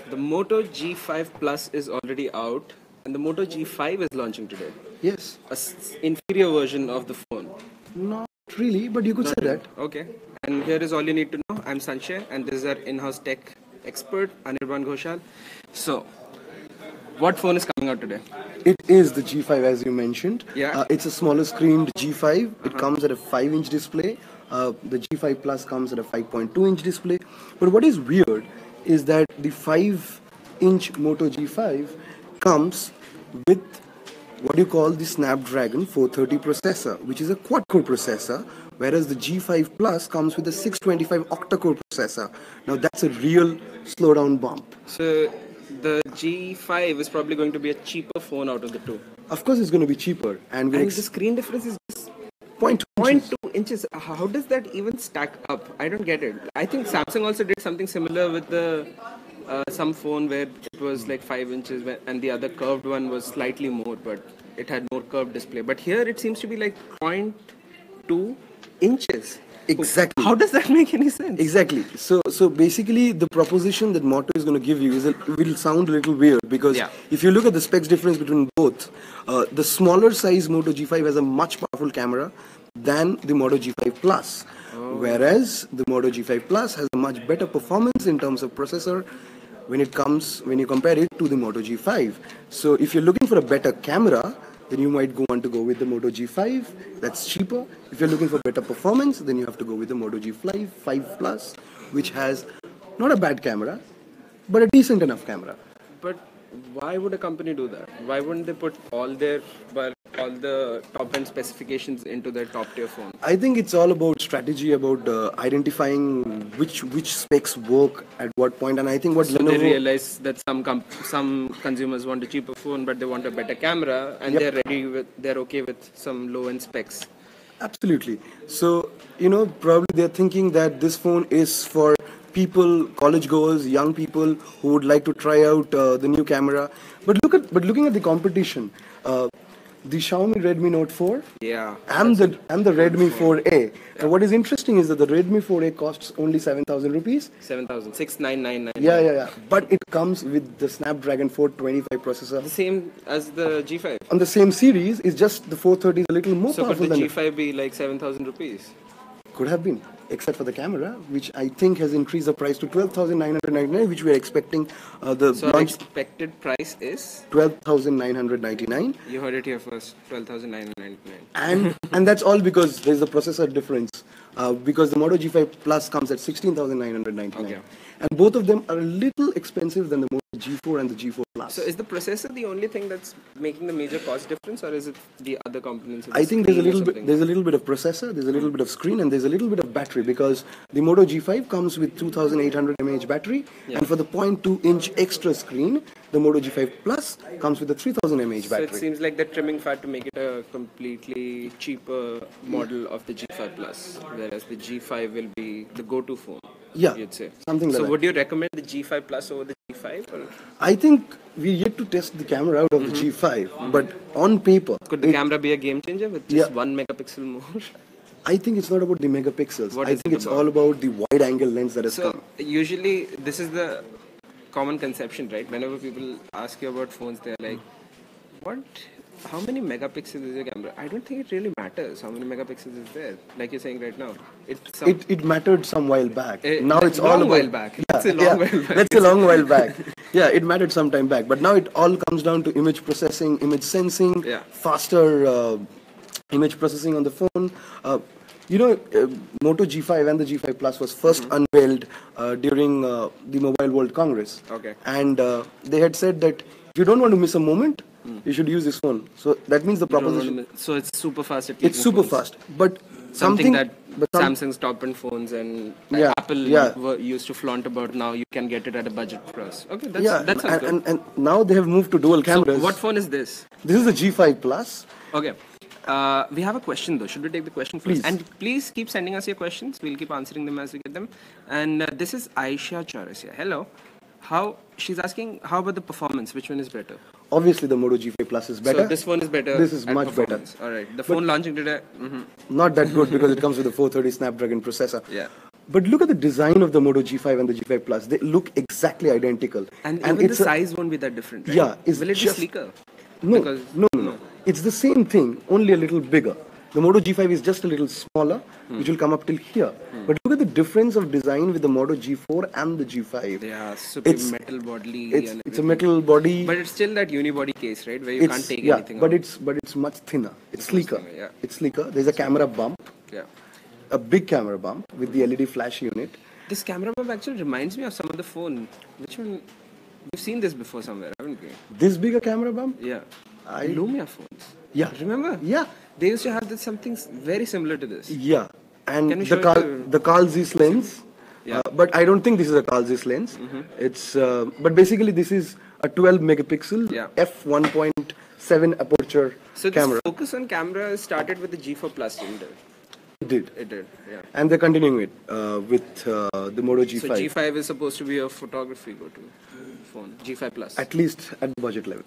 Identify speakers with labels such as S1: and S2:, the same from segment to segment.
S1: The Moto G5 Plus is already out, and the Moto G5 is launching today.
S2: Yes.
S1: Inferior version of the phone.
S2: Not really, but you could say that.
S1: Okay. And here is all you need to know. I'm Sanchay, and this is our in-house tech expert, Anirban Ghoshal. So, what phone is coming out today?
S2: It is the G5 as you mentioned.
S1: Yeah.
S2: It's a smaller screened G5. It comes at a 5-inch display. The G5 Plus comes at a 5.2-inch display. But what is weird is that the 5-inch Moto G5 comes with what you call the Snapdragon 430 processor, which is a quad-core processor, whereas the G5 Plus comes with a 625 octa-core processor. Now that's a real slowdown bump.
S1: So, the G5 is probably going to be a cheaper phone out of the two.
S2: Of course it's going to be cheaper. And
S1: the screen difference is just
S2: 0.2
S1: inches. How does that even stack up? I don't get it. I think Samsung also did something similar with the some phone where it was like 5 inches and the other curved one was slightly more, but it had more curved display. But here it seems to be like 0.2 inches.
S2: Exactly.
S1: How does that make any sense?
S2: Exactly. So basically the proposition that Moto is going to give you will sound a little weird because if you look at the specs difference between both, the smaller size Moto G5 has a much powerful camera than the Moto G5 Plus. Whereas the Moto G5 Plus has a much better performance in terms of processor when you compare it to the Moto G5. So if you're looking for a better camera, then you might want to go with the Moto G5. That's cheaper. If you're looking for better performance, then you have to go with the Moto G5 Plus, which has not a bad camera, but a decent enough camera.
S1: But why would a company do that? Why wouldn't they put all the top-end specifications into their top-tier phone?
S2: I think it's all about strategy, about identifying which specs work at what point, and I think what Lenovo...
S1: they realize that some consumers want a cheaper phone, but they want a better camera, and they're okay with some low-end specs.
S2: Absolutely. So probably they're thinking that this phone is for people, college goers, young people who would like to try out the new camera. But looking at the competition, the Xiaomi Redmi Note 4 and the Redmi 4A. And what is interesting is that the Redmi 4A costs only 7,000 rupees.
S1: 7,699.
S2: Yeah. But it comes with the Snapdragon 425 processor.
S1: The same as the G5.
S2: On the same series, it's just the 430 is a little more powerful than
S1: the G5 be like 7,000 rupees?
S2: Could have been, except for the camera, which I think has increased the price to 12,999, which we are expecting.
S1: So our expected price is
S2: 12,999.
S1: You heard it here first, 12,999.
S2: And that's all because there's a processor difference. Because the Moto G5 Plus comes at 16,999. Okay. And both of them are a little expensive than the Moto G4 and the G4 Plus.
S1: So is the processor the only thing that's making the major cost difference, or is it the other components?
S2: I think there's a little bit of processor, there's a little bit of screen, and there's a little bit of battery, because the Moto G5 comes with 2,800 mAh battery, and for the 0.2-inch extra screen, the Moto G5 Plus comes with a 3,000 mAh battery.
S1: So it seems like they're trimming fat to make it a completely cheaper model of the G5 Plus, whereas the G5 will be the go-to phone.
S2: Yeah,
S1: you'd say.
S2: Something like that.
S1: So would you recommend the G5 Plus over the G5? Or?
S2: I think we're yet to test the camera out of the G5, but on paper...
S1: Could the camera be a game changer with just 1 megapixel more?
S2: I think it's not about the megapixels. I think it's all about the wide-angle lens that has come.
S1: Usually, this is the common conception, right? Whenever people ask you about phones, they're like, what? How many megapixels is your camera? I don't think it really matters how many megapixels is there. Like you're saying right now.
S2: It mattered some while back. Now it's all about...
S1: while back. That's a long while back.
S2: That's a long while back. Yeah, it mattered some time back. But now it all comes down to image processing, image sensing, faster image processing on the phone. Moto G5 and the G5 Plus was first unveiled during the Mobile World Congress.
S1: Okay.
S2: And they had said that if you don't want to miss a moment, you should use this phone. So that means the proposition...
S1: So it's super fast at
S2: It's super fast. But
S1: something that Samsung's top-end phones and Apple used to flaunt about, now you can get it at a budget price. Okay, that's good.
S2: And now they have moved to dual cameras.
S1: So what phone is this?
S2: This is the G5 Plus.
S1: Okay. We have a question though. Should we take the question first?
S2: Please.
S1: And please keep sending us your questions. We'll keep answering them as we get them. And this is Aisha Chaurasia. Hello. She's asking, how about the performance? Which one is better?
S2: Obviously, the Moto G5 Plus is better.
S1: So this one is better.
S2: This is much better.
S1: All right. The phone launching today.
S2: Not that good because it comes with a 430 Snapdragon processor.
S1: Yeah.
S2: But look at the design of the Moto G5 and the G5 Plus. They look exactly identical.
S1: And even the size won't be that different, right?
S2: Yeah.
S1: Will it be sleeker?
S2: No, no. It's the same thing, only a little bigger. The Moto G5 is just a little smaller, which will come up till here. But look at the difference of design with the Moto G4 and the G5.
S1: Yeah, super metal body.
S2: It's a metal body.
S1: But it's still that unibody case, right? Where you can't take anything
S2: but
S1: out.
S2: but it's much thinner. It's sleeker.
S1: Yeah.
S2: It's sleeker. There's a camera bump.
S1: Yeah.
S2: A big camera bump with the LED flash unit.
S1: This camera bump actually reminds me of some other phone. Which one? We've seen this before somewhere, haven't we?
S2: This bigger camera bump?
S1: Yeah. Lumia phones.
S2: Yeah.
S1: Remember?
S2: Yeah.
S1: They used to have something very similar to this.
S2: Yeah. And
S1: the
S2: the Carl Zeiss lens.
S1: Yeah.
S2: But I don't think this is a Carl Zeiss lens. It's but basically this is a 12 megapixel f1.7 aperture camera.
S1: So the focus on camera started with the G4 Plus, didn't it? It did, yeah.
S2: And they're continuing it with the Moto G5.
S1: So G5 is supposed to be a photography go-to phone. G5 Plus.
S2: At least at the budget level.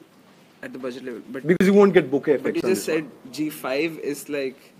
S1: At the budget level, but
S2: because you won't get bokeh effects.
S1: But you just said G5 is like.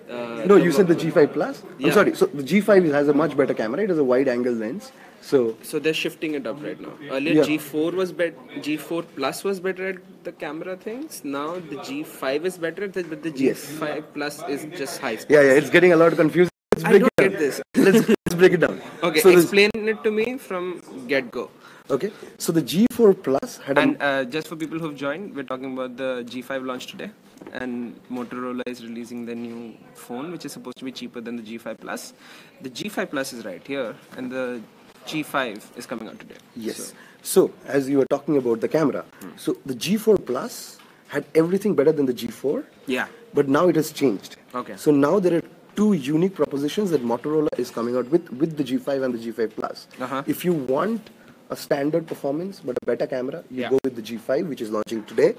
S2: No, you said the G5 Plus. I'm sorry. So the G5 has a much better camera. It has a wide-angle lens. So
S1: they're shifting it up right now. Earlier G4 was better. G4 Plus was better at the camera things. Now the G5 is better, but the G5 Plus is just high speed.
S2: Yeah, it's getting a lot confusing.
S1: I don't get this.
S2: Let's break it down.
S1: Okay, so explain it to me from get-go.
S2: Okay, so the G4 Plus had
S1: just for people who've joined, we're talking about the G5 launch today, and Motorola is releasing the new phone, which is supposed to be cheaper than the G5 Plus. The G5 Plus is right here, and the G5 is coming out today.
S2: Yes. So as you were talking about the camera, so the G4 Plus had everything better than the G4.
S1: Yeah.
S2: But now it has changed.
S1: Okay.
S2: So now there are two unique propositions that Motorola is coming out with the G5 and the G5 Plus. If you want a standard performance but a better camera, you go with the G5, which is launching today,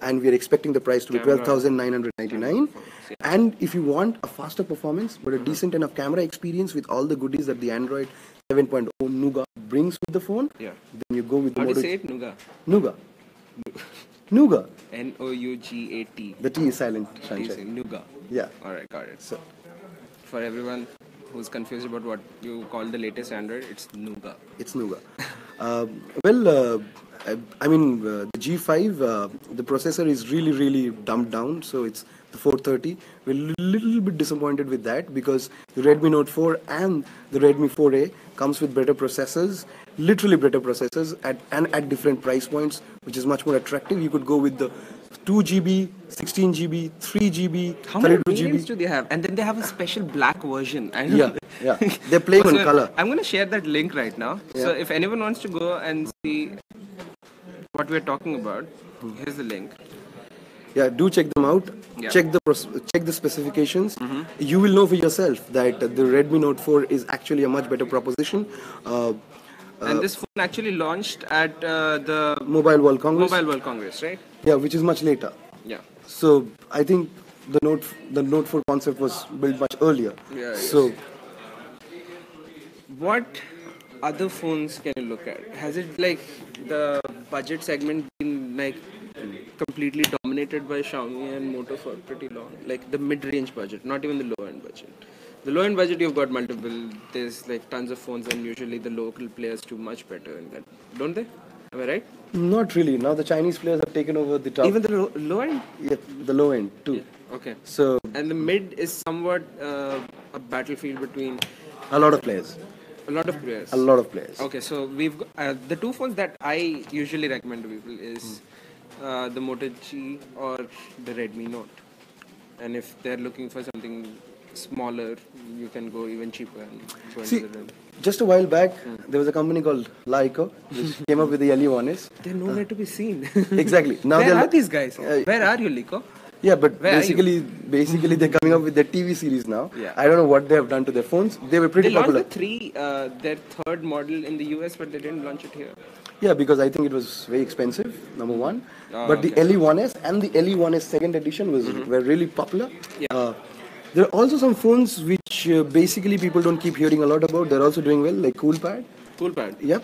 S2: and we are expecting the price to be 12,999. And if you want a faster performance but a decent enough camera experience with all the goodies that the Android 7.0 Nougat brings with the phone, then you go with the
S1: How do you say it? Nougat.
S2: Nougat. Nougat.
S1: Nougat.
S2: The T is silent.
S1: Nougat.
S2: Yeah.
S1: All right, got it. So, for everyone who's confused about what you call the latest Android, it's Nougat.
S2: It's Nougat. I mean, the G5, the processor is really, really dumbed down. So it's the 430. We're a little bit disappointed with that because the Redmi Note 4 and the Redmi 4A comes with better processors, literally better processors at different price points, which is much more attractive. You could go with the 2 GB, 16 GB, 3 GB,
S1: How many variants do they have? And then they have a special black version.
S2: Yeah. They're playing on color.
S1: I'm going to share that link right now. Yeah. So if anyone wants to go and see what we're talking about, here's the link.
S2: Yeah, do check them out. Yeah. Check the specifications. You will know for yourself that the Redmi Note 4 is actually a much better proposition.
S1: And this phone actually launched at the
S2: Mobile World
S1: Congress, right?
S2: Yeah, which is much later.
S1: Yeah.
S2: So I think the Note 4 concept was built much earlier.
S1: Yeah.
S2: So,
S1: what other phones can you look at? Has it like the budget segment been like completely dominated by Xiaomi and Moto for pretty long? Like the mid-range budget, not even the low-end budget. The low-end budget, you've got multiple. There's like tons of phones, and usually the local players do much better in that, don't they? Am I right?
S2: Not really. Now the Chinese players have taken over the top.
S1: Even the low end?
S2: Yeah, the low end too.
S1: Yeah. Okay.
S2: So
S1: and the mid is somewhat a battlefield between
S2: a lot of players.
S1: A lot of players.
S2: A lot of players.
S1: Okay, so we've got, the two phones that I usually recommend to people is the Moto G or the Redmi Note. And if they're looking for something smaller, you can go even cheaper and go into the Redmi.
S2: Just a while back, there was a company called Leica which came up with the LE1S.
S1: They're nowhere to be seen.
S2: Exactly.
S1: Now where are these guys? Where are you, Leica?
S2: Yeah, but basically they're coming up with their TV series now.
S1: Yeah.
S2: I don't know what they have done to their phones. They were pretty popular.
S1: They launched their third model in the US, but they didn't launch it here.
S2: Yeah, because I think it was very expensive, number one. But the LE1S and the LE1S second edition were really popular.
S1: Yeah.
S2: There are also some phones which basically people don't keep hearing a lot about. They're also doing well, like CoolPad.
S1: CoolPad?
S2: Yep.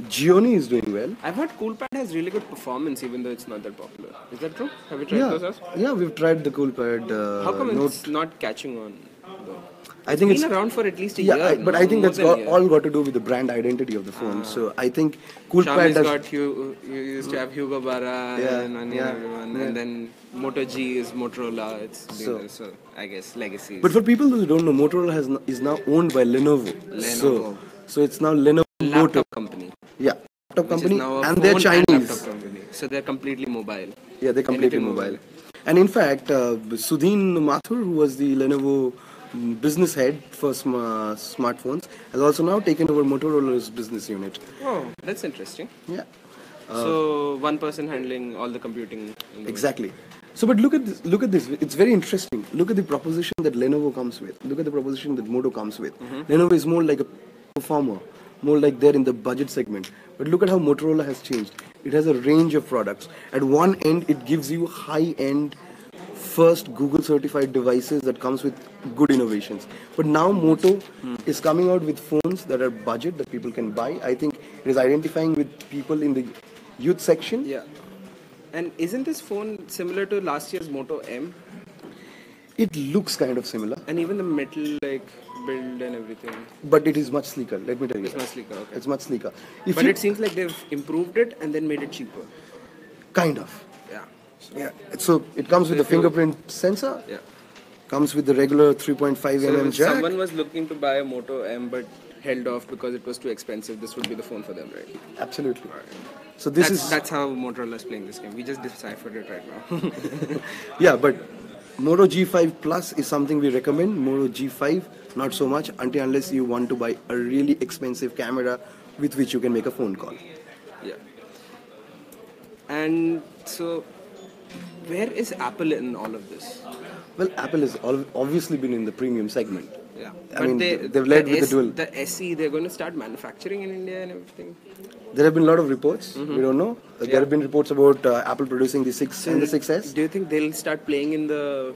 S2: Gioni is doing well.
S1: I've heard CoolPad has really good performance even though it's not that popular. Is that true? Have you tried those?
S2: Yeah, we've tried the CoolPad.
S1: How come it's not catching on though?
S2: I think
S1: It's been around for at least a year.
S2: But
S1: no?
S2: I think
S1: More
S2: that's
S1: than a year.
S2: all got to do with the brand identity of the phone. So I think Coolpad does.
S1: You used to have Hugo Barra and Onion everyone, and then Moto G is Motorola. It's so I guess legacy.
S2: But for people who don't know, Motorola is now owned by Lenovo. So it's now Lenovo Moto
S1: company.
S2: Yeah, laptop company, and
S1: phone
S2: they're Chinese.
S1: And laptop company. So they're completely mobile.
S2: Yeah, they're completely mobile. And in fact, Sudhin Mathur, who was the Lenovo business head for smartphones, has also now taken over Motorola's business unit.
S1: Oh, that's interesting.
S2: Yeah.
S1: So one person handling all the computing.
S2: Exactly. So, but look at this. Look at this. It's very interesting. Look at the proposition that Lenovo comes with. Look at the proposition that Moto comes with. Lenovo is more like a performer, more like they're in the budget segment. But look at how Motorola has changed. It has a range of products. At one end, it gives you high-end, first Google certified devices that comes with good innovations. But now Moto is coming out with phones that are budget that people can buy. I think it is identifying with people in the youth section.
S1: Yeah. And isn't this phone similar to last year's Moto M?
S2: It looks kind of similar.
S1: And even the metal build and everything.
S2: But it is much sleeker, let me tell you.
S1: It's much sleeker, okay.
S2: It's much sleeker.
S1: But it seems like they've improved it and then made it cheaper.
S2: Kind of.
S1: Yeah.
S2: So it comes with the fingerprint sensor.
S1: Yeah.
S2: Comes with the regular 3.5 mm
S1: if
S2: jack.
S1: someone was looking to buy a Moto M but held off because it was too expensive, this would be the phone for them, right?
S2: Absolutely.
S1: Right.
S2: So
S1: that's how Motorola is playing this game. We just deciphered it right now.
S2: Yeah, but Moto G5 Plus is something we recommend. Moto G5, not so much, unless you want to buy a really expensive camera with which you can make a phone call.
S1: Yeah. And so, where is Apple in all of this?
S2: Well, Apple has obviously been in the premium segment.
S1: Yeah.
S2: I mean, they've led with the dual.
S1: The SE, they're going to start manufacturing in India and everything.
S2: There have been a lot of reports. We don't know. There have been reports about Apple producing the 6 and the 6S.
S1: Do you think they'll start playing in the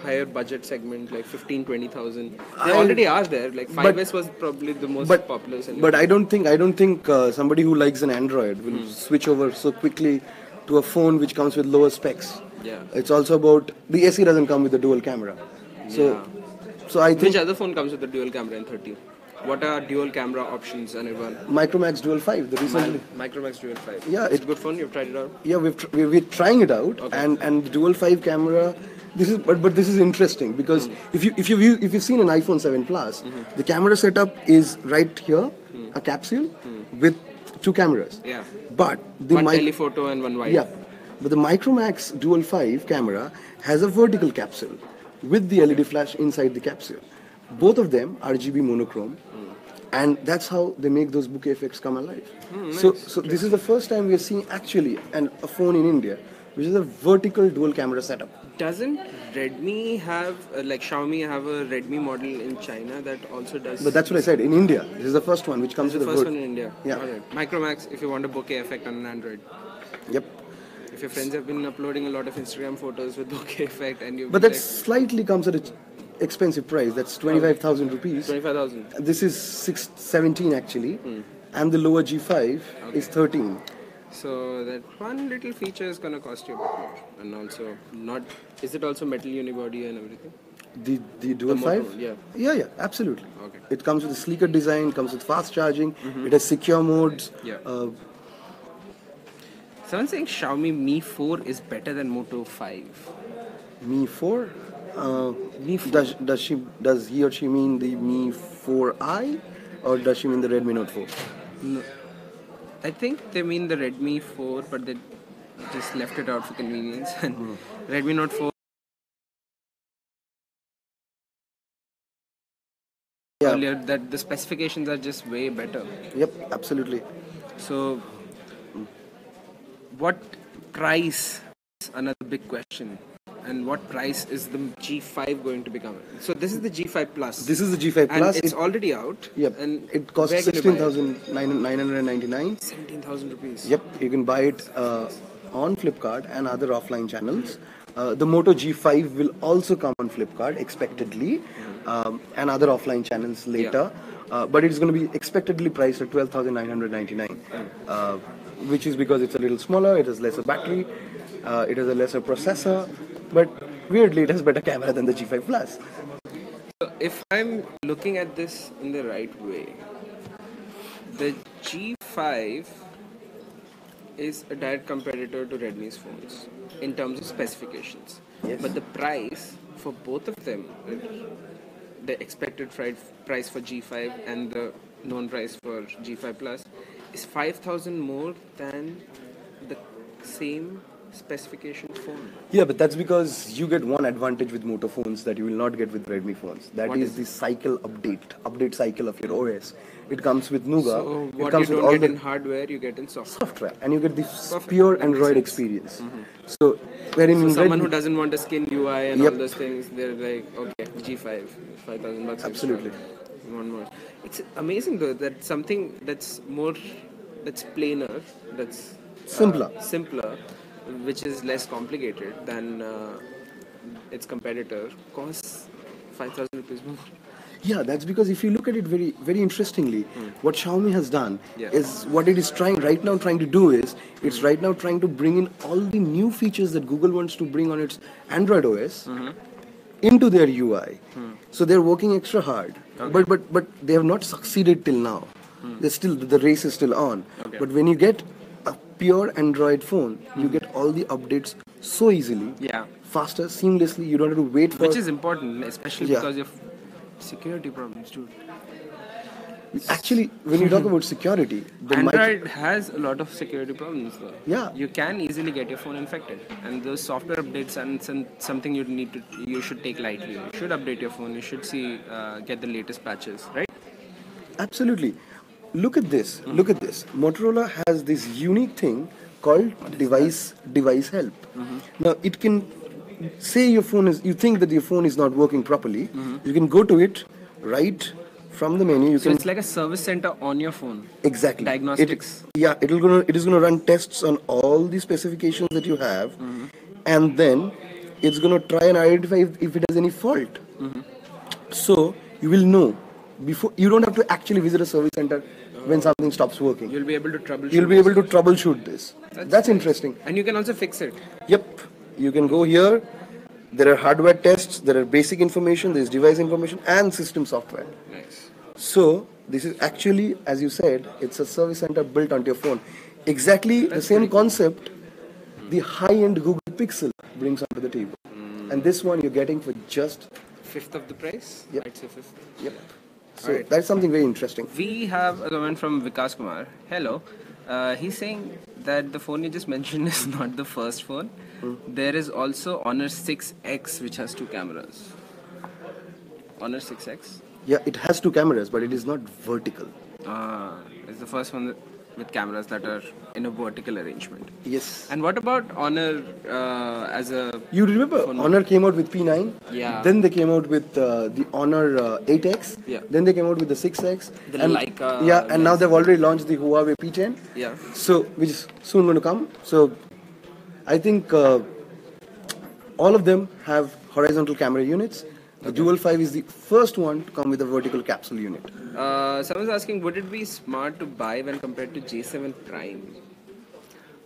S1: higher budget segment, like 15,000-20,000? They already are there. Like 5S was probably the most popular.
S2: But I don't think somebody who likes an Android will switch over so quickly to a phone which comes with lower specs.
S1: Yeah.
S2: It's also about the SE doesn't come with a dual camera. So I think
S1: which other phone comes with a dual camera in 30? What are dual camera options and everyone?
S2: Micromax Dual 5, the recently.
S1: Micromax Dual 5.
S2: Yeah,
S1: it's a good phone. You've tried it out.
S2: Yeah, we're trying it out, and the Dual 5 camera. This is but this is interesting because if you've seen an iPhone 7 Plus, the camera setup is right here, a capsule with 2 cameras.
S1: Yeah.
S2: But
S1: one telephoto and one wide.
S2: Yeah, but the Micromax Dual 5 camera has a vertical capsule with the LED flash inside the capsule. Both of them RGB monochrome, and that's how they make those bokeh effects come alive.
S1: Nice.
S2: So this is the first time we are seeing actually a phone in India which is a vertical dual camera setup.
S1: Doesn't Redmi have Xiaomi have a Redmi model in China that also does?
S2: But that's what I said. In India, this is the first one which comes with
S1: the first one in India.
S2: Yeah.
S1: Alright. Micromax, if you want a bokeh effect on an Android.
S2: Yep.
S1: If your friends have been uploading a lot of Instagram photos with bokeh effect and you.
S2: But that slightly comes at an expensive price. That's 25,000 rupees.
S1: 25,000.
S2: This is 617 actually, and the lower G5 is 13.
S1: So that one little feature is gonna cost you a bit more, and also not. Is it also metal unibody and everything?
S2: The Dual 5?
S1: Yeah.
S2: Yeah, absolutely.
S1: Okay.
S2: It comes with a sleeker design, comes with fast charging, it has secure modes.
S1: Yeah. Someone saying Xiaomi Mi 4 is better than Moto 5.
S2: Mi 4?
S1: Mi 4.
S2: Does he or she mean the Mi 4i, or does she mean the Redmi Note 4?
S1: No. I think they mean the Redmi 4, but they just left it out for convenience. And Redmi Note 4 earlier that the specifications are just way better.
S2: Yep, absolutely.
S1: So, what price is another big question. And what price is the G5 going to become? So this is the G5 Plus.
S2: This is the G5 Plus.
S1: And it's already out.
S2: Yep.
S1: And
S2: it costs 16,999.
S1: 17,000 rupees.
S2: Yep. You can buy it on Flipkart and other offline channels. The Moto G5 will also come on Flipkart expectedly, and other offline channels later. Yeah. But it's going to be expectedly priced at 12,999, which is because it's a little smaller. It has lesser battery. It has a lesser processor. But weirdly, it has better camera than the G5 Plus.
S1: if I'm looking at this in the right way, the G5 is a direct competitor to Redmi's phones in terms of specifications.
S2: Yes.
S1: But the price for both of them, the expected price for G5 and the known price for G5 Plus, is 5,000 more than the same specification phone.
S2: Yeah, but that's because you get one advantage with Moto phones that you will not get with Redmi phones. That is the cycle update cycle of your OS. It comes with Nougat.
S1: So
S2: it
S1: what
S2: comes
S1: you
S2: with
S1: don't
S2: all
S1: get in hardware, you get in software.
S2: and you get the
S1: Perfect.
S2: pure
S1: That makes
S2: Android
S1: sense.
S2: experience. So, wherein
S1: So
S2: in
S1: someone
S2: Redmi,
S1: who doesn't want a skin UI and
S2: Yep.
S1: all those things, they're like, okay, G5, 5,000 bucks.
S2: Absolutely.
S1: Extra. One more. It's amazing though that something that's plainer, that's simpler, which is less complicated than its competitor, costs 5,000 rupees more.
S2: yeah, that's because if you look at it very, very interestingly, what Xiaomi has done is what it is trying to do is it's right now trying to bring in all the new features that Google wants to bring on its Android OS into their UI. So they're working extra hard, but they have not succeeded till now. They're still the race is still on.
S1: Okay.
S2: But when you get a pure Android phone, you get all the updates so easily, faster, seamlessly. You don't have to wait for.
S1: Which is important, especially because of security problems too.
S2: Actually, when you talk about security, the
S1: Android has a lot of security problems though.
S2: Yeah.
S1: You can easily get your phone infected, and those software updates and something you should take lightly. You should update your phone. You should get the latest patches, right?
S2: Absolutely. Look at this. Look at this. Motorola has this unique thing called device help. Now it can say you think that your phone is not working properly. You can go to it, right from the menu.
S1: So it's like a service center on your phone.
S2: Exactly.
S1: Diagnostics.
S2: It is gonna run tests on all the specifications that you have, and then it's gonna try and identify if it has any fault. So you will know before. You don't have to actually visit a service center when something stops working.
S1: You'll be able to troubleshoot.
S2: You'll be able to troubleshoot this. That's interesting.
S1: And you can also fix it.
S2: Yep. You can go here. There are hardware tests. There are basic information. There's device information and system software.
S1: Nice.
S2: So this is actually, as you said, it's a service center built onto your phone. Exactly the same concept the high-end Google Pixel brings onto the table. And this one you're getting for just
S1: fifth of the price?
S2: Yep.
S1: I'd say fifth.
S2: Yep. So that's something very interesting.
S1: We have a comment from Vikas Kumar. Hello. He's saying that the phone you just mentioned is not the first phone. There is also Honor 6X which has two cameras. Honor 6X?
S2: Yeah, it has two cameras, but it is not vertical.
S1: It's the first one with cameras that are in a vertical arrangement.
S2: Yes.
S1: And what about Honor as a...
S2: You remember Honor came out with P9?
S1: Yeah.
S2: Then they came out with the Honor 8X.
S1: Yeah.
S2: Then they came out with the 6X.
S1: The
S2: and
S1: Leica...
S2: Yeah, and now they've already launched the Huawei P10.
S1: Yeah.
S2: So, which is soon going to come. So, I think all of them have horizontal camera units. The Dual 5 is the first one to come with a vertical capsule unit.
S1: Someone's asking, would it be smart to buy when compared to J7 Prime?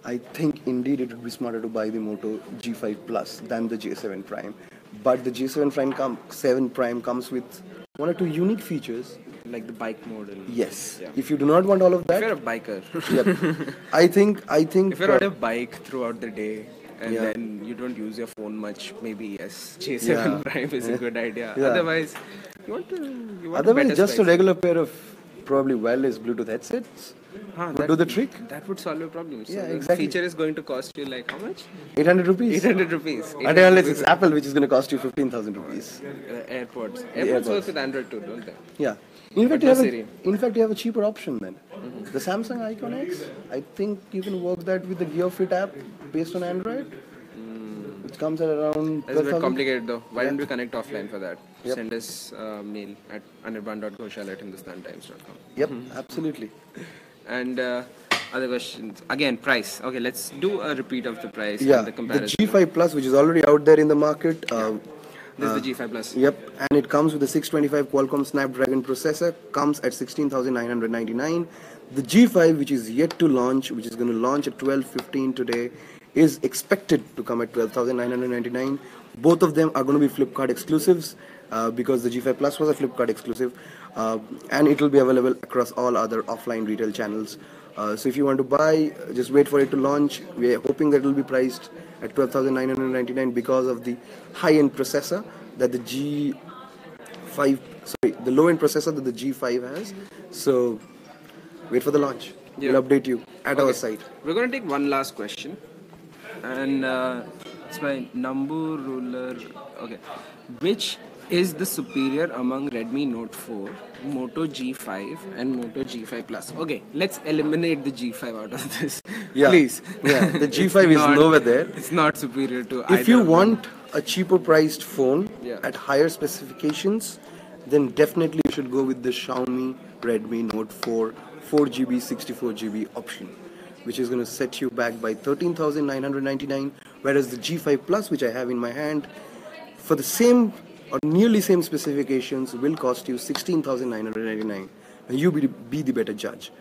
S2: I think indeed it would be smarter to buy the Moto G5 Plus than the J7 Prime. But the J7 Prime comes with one or two unique features.
S1: Like the bike mode. And
S2: Yes.
S1: Yeah.
S2: If you do not want all of that,
S1: If you're a biker.
S2: yep. I think.
S1: If you're on a bike throughout the day and then you don't use your phone much, maybe yes, J7 Prime is a good idea.
S2: Yeah.
S1: Otherwise, you want
S2: Otherwise, just
S1: spec.
S2: a regular pair of probably wireless Bluetooth headsets would do the trick.
S1: That would solve your problem. So
S2: Yeah,
S1: the
S2: exactly.
S1: feature is going to cost you like how much?
S2: 800 rupees.
S1: 800 rupees.
S2: Unless it's Apple, which is going to cost you 15,000 rupees.
S1: AirPods. AirPods
S2: AirPods.
S1: work with Android too, don't they?
S2: Yeah. In fact,
S1: no Siri.
S2: you have a cheaper option then. The Samsung Icon X, I think you can work that with the GearFit app based on Android. Which comes at around
S1: That's a bit
S2: 12,000.
S1: complicated though. Why don't we connect offline for that?
S2: Yep.
S1: Send us mail at anirban.ghoshal@hindustantimes.com.
S2: Yep, absolutely.
S1: And other questions. Again, price. Okay, let's do a repeat of the price
S2: Yeah,
S1: and the
S2: the
S1: comparison.
S2: G5 Plus, which is already out there in the market.
S1: This is the G5 Plus.
S2: Yep, and it comes with the 625 Qualcomm Snapdragon processor, comes at 16,999. The G5, which is yet to launch, which is going to launch at 12:15 today, is expected to come at 12,999. Both of them are going to be Flipkart exclusives. because the G5 Plus was a Flipkart exclusive, and it will be available across all other offline retail channels. So if you want to buy, just wait for it to launch. We are hoping that it will be priced at 12,999 because of the high-end processor that the the low-end processor that the G5 has. So wait for the launch.
S1: Yeah.
S2: We'll update you at our site.
S1: We're going to take one last question, and it's by number ruler. Okay, which is the superior among Redmi Note 4, Moto G5, and Moto G5 Plus? Okay, let's eliminate the G5 out of this.
S2: Yeah.
S1: Please.
S2: Yeah, the G5 is nowhere there.
S1: It's not superior to either.
S2: If you
S1: of them.
S2: want a cheaper priced phone
S1: Yeah.
S2: at higher specifications, then definitely you should go with the Xiaomi Redmi Note 4 4GB 64GB option, which is going to set you back by 13,999, whereas the G5 Plus, which I have in my hand, for the same or nearly same specifications, will cost you 16,999, and you be the better judge.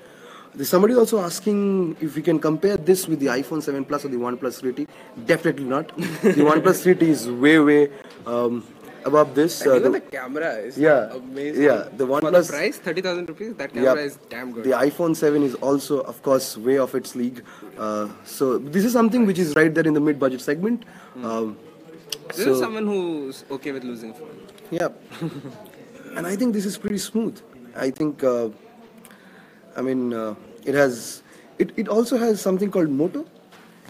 S2: There's somebody also asking if we can compare this with the iPhone 7 Plus or the OnePlus 3T. Definitely not. The OnePlus 3T is way above this.
S1: Even the camera is amazing.
S2: Yeah, the
S1: For the
S2: OnePlus
S1: price, 30,000 rupees, that camera is damn good.
S2: The iPhone 7 is also, of course, way off its league. So this is something which is right there in the mid-budget segment.
S1: This is someone who's okay with losing phone.
S2: Yeah, and I think this is pretty smooth. I think, it has. It also has something called Moto.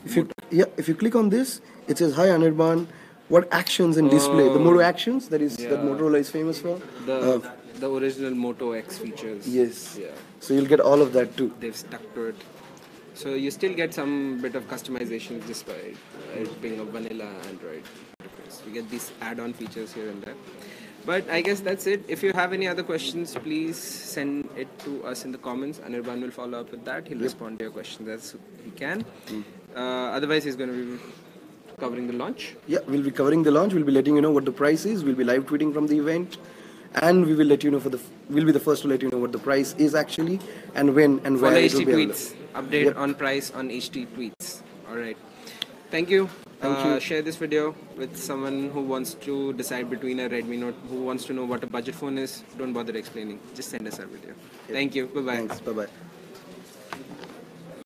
S2: If you click on this, it says, "Hi Anirban, what actions and display?" The Moto actions that Motorola is famous for.
S1: The original Moto X features.
S2: Yes.
S1: Yeah.
S2: So you'll get all of that too.
S1: They've stuck to it. So you still get some bit of customization just by it being a vanilla Android interface. You get these add-on features here and there. But I guess that's it. If you have any other questions, please send it to us in the comments. Anirban will follow up with that. He'll respond to your questions as he can. Otherwise, he's going to be covering the launch.
S2: Yeah, we'll be covering the launch. We'll be letting you know what the price is. We'll be live tweeting from the event, and we will let you know we'll be the first to let you know what the price is actually, and when and where it will be available.
S1: tweets. Update on price on HT tweets. All right. Thank you. Share this video with someone who wants to decide between a Redmi Note, who wants to know what a budget phone is. Don't bother explaining. Just send us our video. Thank you. Bye-bye.
S2: Thanks. Bye-bye.